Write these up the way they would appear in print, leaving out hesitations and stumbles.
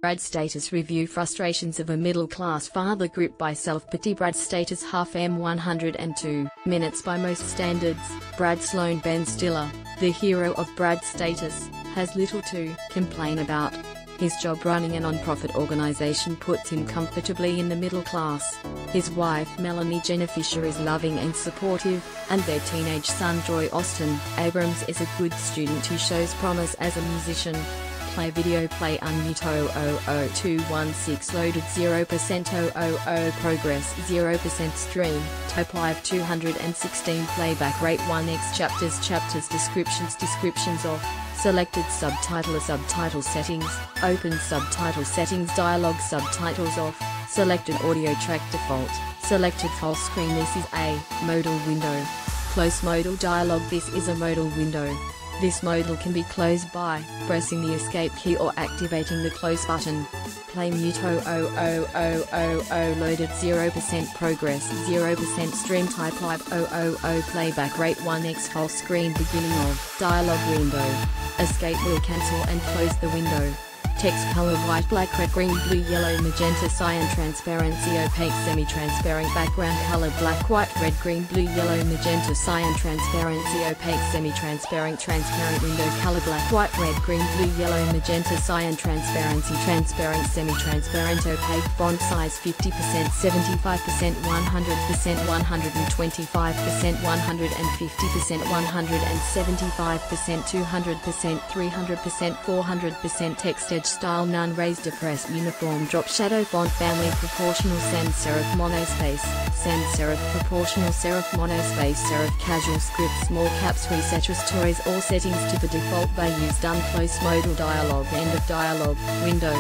Brad's status review. Frustrations of a middle-class father gripped by self-pity. Brad's status half M102 minutes by most standards. Brad Sloan Ben Stiller, the hero of Brad's status, has little to complain about. His job running a non-profit organization puts him comfortably in the middle class. His wife Melanie Jenna Fisher is loving and supportive, and their teenage son Joy Austin Abrams is a good student who shows promise as a musician. Play video. Play unmute 000216 loaded 0% 000 progress 0% stream type live 216 playback rate 1x chapters descriptions off selected subtitle settings open subtitle settings dialogue subtitles off selected audio track default selected full screen. This is a modal window. Close modal dialogue. This is a modal window. This modal can be closed by pressing the escape key or activating the close button. Play mute 00000 loaded 0% progress 0% stream type live 000 playback rate 1x full screen beginning of dialog window. Escape will cancel and close the window. Text color white, black, red, green, blue, yellow, magenta, cyan, transparency, opaque, semi-transparent, background color black, white, red, green, blue, yellow, magenta, cyan, transparency, opaque, semi-transparent, transparent window color black, white, red, green, blue, yellow, magenta, cyan, transparency, transparent, semi-transparent, opaque, font size 50%, 75%, 100%, 125%, 150%, 175%, 200%, 300%, 400%, text edge style none raised depressed uniform drop shadow font family proportional sans serif monospace sans serif proportional serif monospace serif casual script small caps resetters toys all settings to the default by use done close modal dialogue end of dialogue window.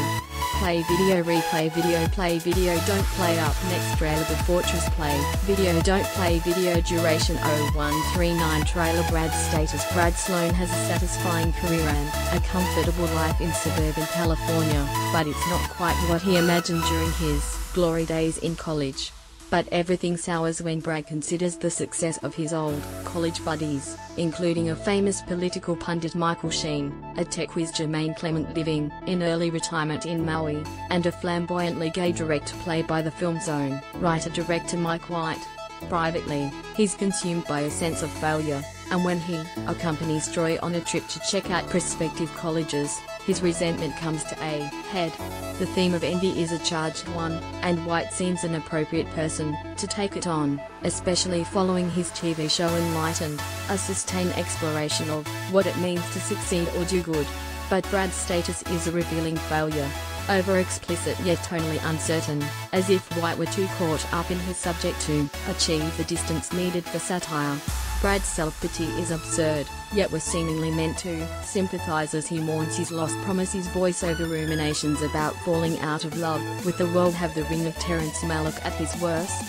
Play video replay video play video don't play up next trailer the fortress play video don't play video duration 0139 trailer Brad's status. Brad Sloan has a satisfying career and a comfortable life in suburban California, but it's not quite what he imagined during his glory days in college. But everything sours when Brad considers the success of his old college buddies, including a famous political pundit Michael Sheen, a tech whiz Jermaine Clement living in early retirement in Maui, and a flamboyantly gay director played by the film's own writer-director Mike White. Privately, he's consumed by a sense of failure, and when he accompanies Joy on a trip to check out prospective colleges, his resentment comes to a head. The theme of envy is a charged one, and White seems an appropriate person to take it on, especially following his TV show Enlightened, a sustained exploration of what it means to succeed or do good. But Brad's status is a revealing failure. Over-explicit yet tonally uncertain, as if White were too caught up in his subject to achieve the distance needed for satire. Brad's self-pity is absurd, yet was seemingly meant to sympathize as he mourns his lost promise. His voice-over ruminations about falling out of love with the world have the ring of Terrence Malick at his worst.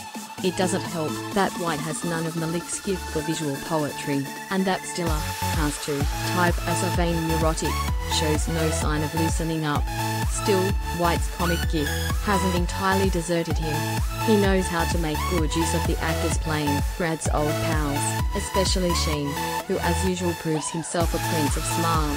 It doesn't help that White has none of Malick's gift for visual poetry, and that Stiller, cast to type as a vain neurotic, shows no sign of loosening up. Still, White's comic gift hasn't entirely deserted him. He knows how to make good use of the actors playing Brad's old pals, especially Sheen, who as usual proves himself a prince of smarm.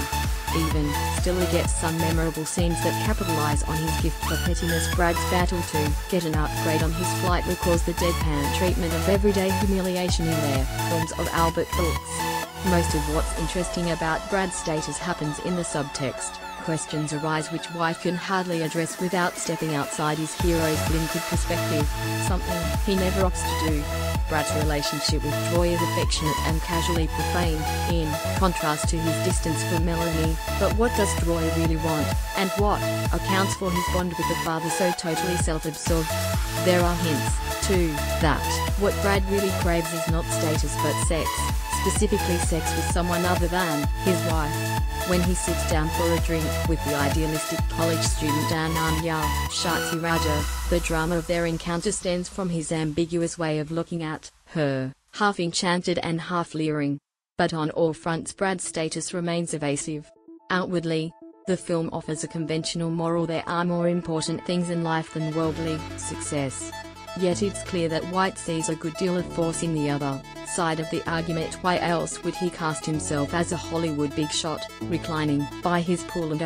Even Stiller gets some memorable scenes that capitalize on his gift for pettiness. Brad's battle to get an upgrade on his flight recalls the deadpan treatment of everyday humiliation in their films of Albert Brooks. Most of what's interesting about Brad's status happens in the subtext. Questions arise which White can hardly address without stepping outside his hero's blinkered perspective, something he never opts to do. Brad's relationship with Joy is affectionate and casually profane, in contrast to his distance from Melanie. But what does Joy really want, and what accounts for his bond with the father so totally self-absorbed? There are hints, too, that what Brad really craves is not status but sex, specifically sex with someone other than his wife. When he sits down for a drink with the idealistic college student Ananya Shatsi Raja, the drama of their encounter stems from his ambiguous way of looking at her, half enchanted and half leering. But on all fronts Brad's status remains evasive. Outwardly, the film offers a conventional moral: there are more important things in life than worldly success. Yet it's clear that White sees a good deal of force in the other side of the argument. Why else would he cast himself as a Hollywood big shot, reclining by his pool and